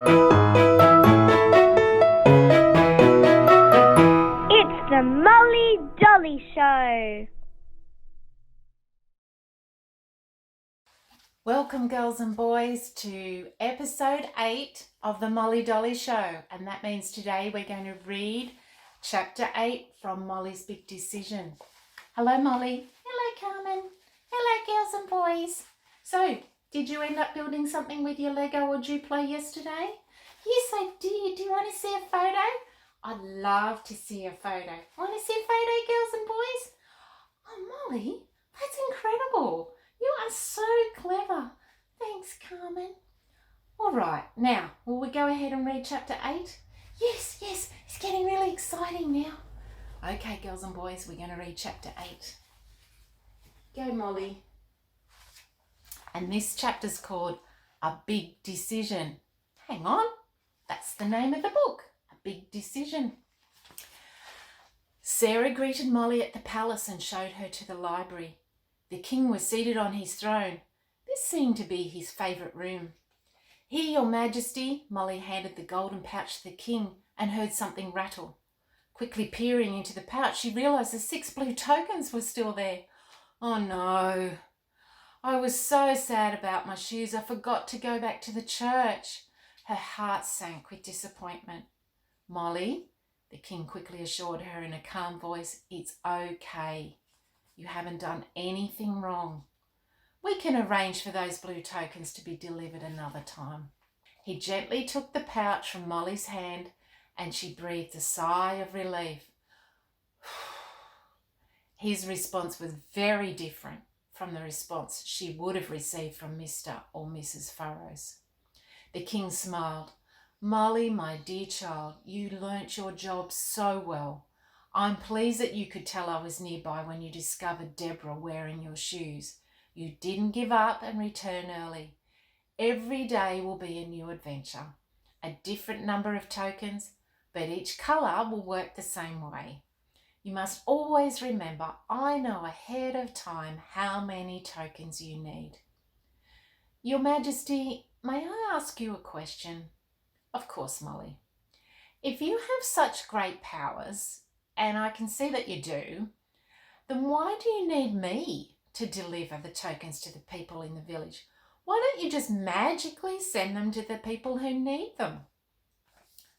It's the Molly Dolly Show. Welcome, girls and boys, to episode 8 of the Molly Dolly Show. And that means today we're going to read chapter 8 from Molly's Big Decision. Hello, Molly. Hello, Carmen. Hello, girls and boys. So, did you end up building something with your Lego or Duplo yesterday? Yes, I did. Do you want to see a photo? I'd love to see a photo. Want to see a photo, girls and boys? Oh, Molly, that's incredible. You are so clever. Thanks, Carmen. All right, now, will we go ahead and read chapter 8? Yes, it's getting really exciting now. Okay, girls and boys, we're going to read chapter 8. Go, Molly. And this chapter's called A Big Decision. Hang on, that's the name of the book, A Big Decision. Sarah greeted Molly at the palace and showed her to the library. The king was seated on his throne. This seemed to be his favourite room. Here, your majesty, Molly handed the golden pouch to the king and heard something rattle. Quickly peering into the pouch, she realised the 6 blue tokens were still there. Oh no. I was so sad about my shoes, I forgot to go back to the church. Her heart sank with disappointment. Molly, the king quickly assured her in a calm voice, it's okay. You haven't done anything wrong. We can arrange for those blue tokens to be delivered another time. He gently took the pouch from Molly's hand and she breathed a sigh of relief. His response was very different from the response she would have received from Mr or Mrs Furrows. The king smiled. Molly, my dear child, you learnt your job so well. I'm pleased that you could tell I was nearby when you discovered Deborah wearing your shoes. You didn't give up and return early. Every day will be a new adventure. A different number of tokens, but each colour will work the same way. You must always remember, I know ahead of time how many tokens you need. Your Majesty, may I ask you a question? Of course, Molly. If you have such great powers, and I can see that you do, then why do you need me to deliver the tokens to the people in the village? Why don't you just magically send them to the people who need them?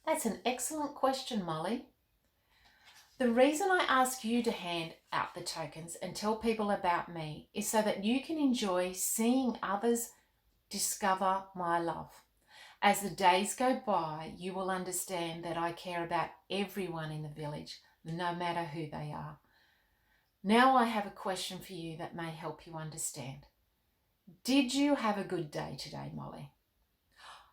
That's an excellent question, Molly. The reason I ask you to hand out the tokens and tell people about me is so that you can enjoy seeing others discover my love. As the days go by, you will understand that I care about everyone in the village, no matter who they are. Now I have a question for you that may help you understand. Did you have a good day today, Molly?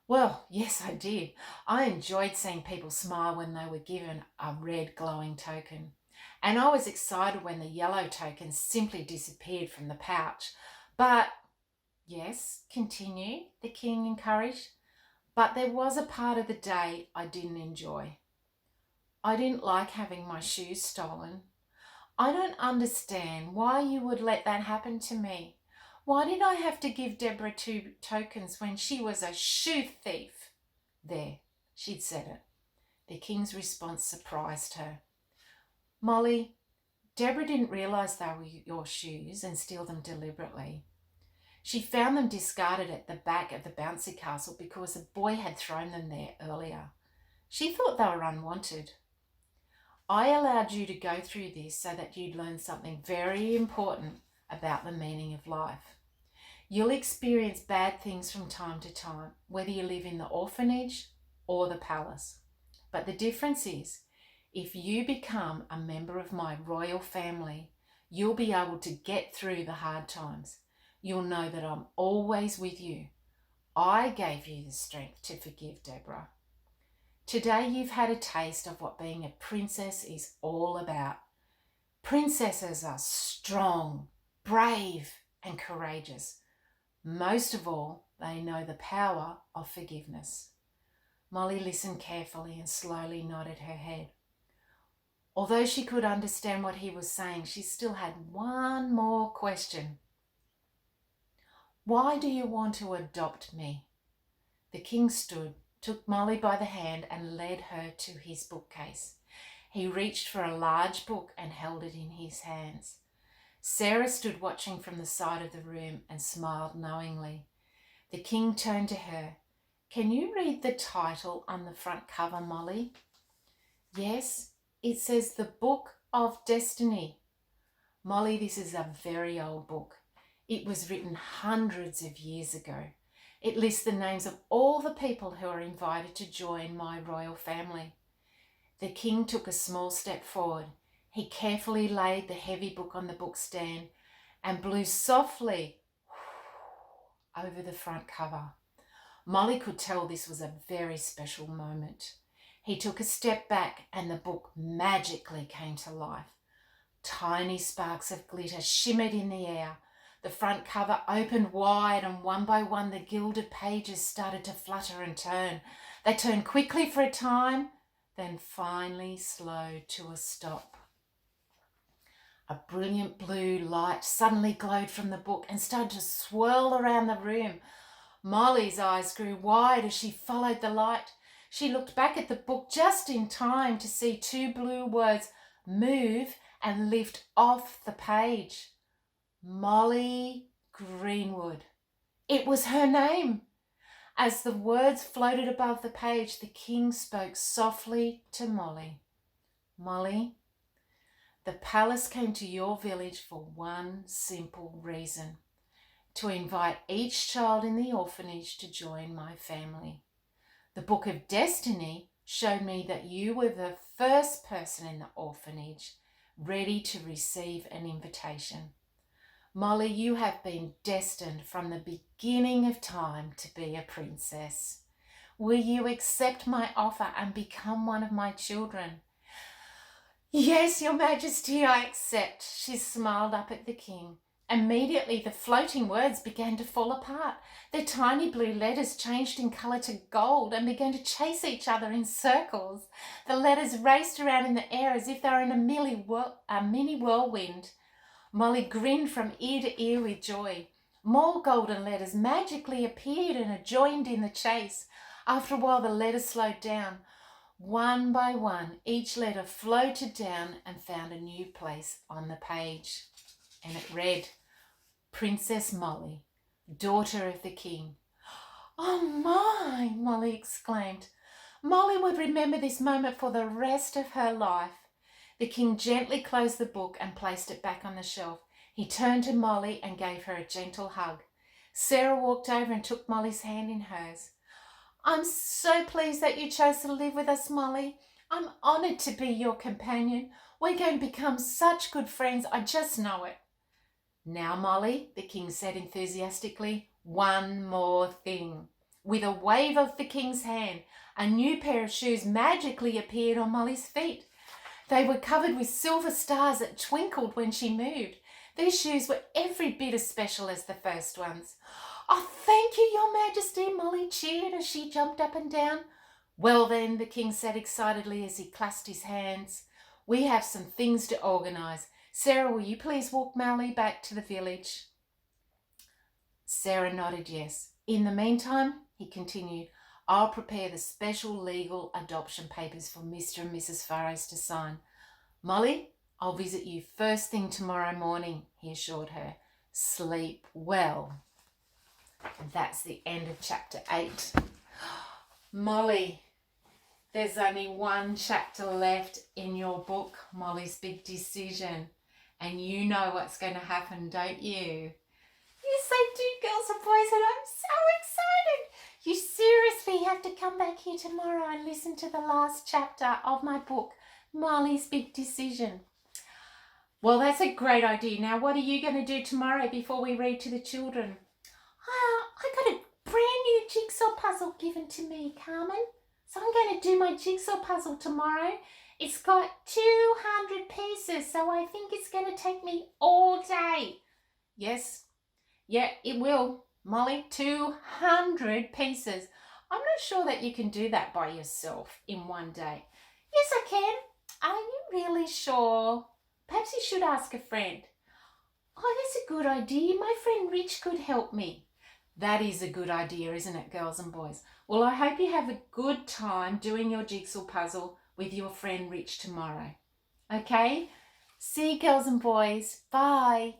Well, yes, I did. I enjoyed seeing people smile when they were given a red glowing token. And I was excited when the yellow token simply disappeared from the pouch. But, yes, continue, the king encouraged. But there was a part of the day I didn't enjoy. I didn't like having my shoes stolen. I don't understand why you would let that happen to me. Why did I have to give Deborah 2 tokens when she was a shoe thief? There, she'd said it. The king's response surprised her. Molly, Deborah didn't realise they were your shoes and steal them deliberately. She found them discarded at the back of the bouncy castle because a boy had thrown them there earlier. She thought they were unwanted. I allowed you to go through this so that you'd learn something very important about the meaning of life. You'll experience bad things from time to time, whether you live in the orphanage or the palace. But the difference is, if you become a member of my royal family, you'll be able to get through the hard times. You'll know that I'm always with you. I gave you the strength to forgive Deborah. Today you've had a taste of what being a princess is all about. Princesses are strong, brave, and courageous. Most of all, they know the power of forgiveness. Molly listened carefully and slowly nodded her head. Although she could understand what he was saying, she still had one more question. Why do you want to adopt me? The king stood took Molly by the hand and led her to his bookcase. He reached for a large book and held it in his hands. Sarah stood watching from the side of the room and smiled knowingly. The king turned to her. "Can you read the title on the front cover, Molly?" "Yes, it says The Book of Destiny." "Molly, this is a very old book. It was written hundreds of years ago. It lists the names of all the people who are invited to join my royal family." The king took a small step forward. He carefully laid the heavy book on the bookstand and blew softly over the front cover. Molly could tell this was a very special moment. He took a step back and the book magically came to life. Tiny sparks of glitter shimmered in the air. The front cover opened wide and one by one the gilded pages started to flutter and turn. They turned quickly for a time, then finally slowed to a stop. A brilliant blue light suddenly glowed from the book and started to swirl around the room. Molly's eyes grew wide as she followed the light. She looked back at the book just in time to see two blue words move and lift off the page. Molly Greenwood. It was her name. As the words floated above the page, the king spoke softly to Molly. "Molly, the palace came to your village for one simple reason: to invite each child in the orphanage to join my family. The Book of Destiny showed me that you were the first person in the orphanage ready to receive an invitation. Molly, you have been destined from the beginning of time to be a princess. Will you accept my offer and become one of my children?" "Yes, Your Majesty, I accept." She smiled up at the king. Immediately, the floating words began to fall apart. Their tiny blue letters changed in colour to gold and began to chase each other in circles. The letters raced around in the air as if they were in a mini whirlwind. Molly grinned from ear to ear with joy. More golden letters magically appeared and joined in the chase. After a while, the letters slowed down. One by one, each letter floated down and found a new place on the page. And it read, "Princess Molly, daughter of the king." "Oh my!" Molly exclaimed. Molly would remember this moment for the rest of her life. The king gently closed the book and placed it back on the shelf. He turned to Molly and gave her a gentle hug. Sarah walked over and took Molly's hand in hers. "I'm so pleased that you chose to live with us, Molly. I'm honoured to be your companion. We're going to become such good friends, I just know it." "Now, Molly," the king said enthusiastically, "one more thing." With a wave of the king's hand, a new pair of shoes magically appeared on Molly's feet. They were covered with silver stars that twinkled when she moved. These shoes were every bit as special as the first ones. "Oh, thank you, Your Majesty," Molly cheered as she jumped up and down. "Well then," the king said excitedly as he clasped his hands, "we have some things to organise. Sarah, will you please walk Molly back to the village?" Sarah nodded yes. "In the meantime," he continued, "I'll prepare the special legal adoption papers for Mr and Mrs Furrows to sign. Molly, I'll visit you first thing tomorrow morning," he assured her. "Sleep well." And that's the end of chapter 8. Molly, there's only one chapter left in your book, Molly's Big Decision. And you know what's going to happen, don't you? Yes, I do, girls and boys, and I'm so excited. You seriously have to come back here tomorrow and listen to the last chapter of my book, Molly's Big Decision. Well, that's a great idea. Now, what are you going to do tomorrow before we read to the children? I got a brand new jigsaw puzzle given to me, Carmen. So I'm going to do my jigsaw puzzle tomorrow. It's got 200 pieces, so I think it's going to take me all day. Yes, yeah, it will. Molly, 200 pieces. I'm not sure that you can do that by yourself in one day. Yes, I can. Are you really sure? Perhaps you should ask a friend. Oh, that's a good idea. My friend Rich could help me. That is a good idea, isn't it, girls and boys? Well, I hope you have a good time doing your jigsaw puzzle with your friend Rich tomorrow. Okay? See you, girls and boys. Bye.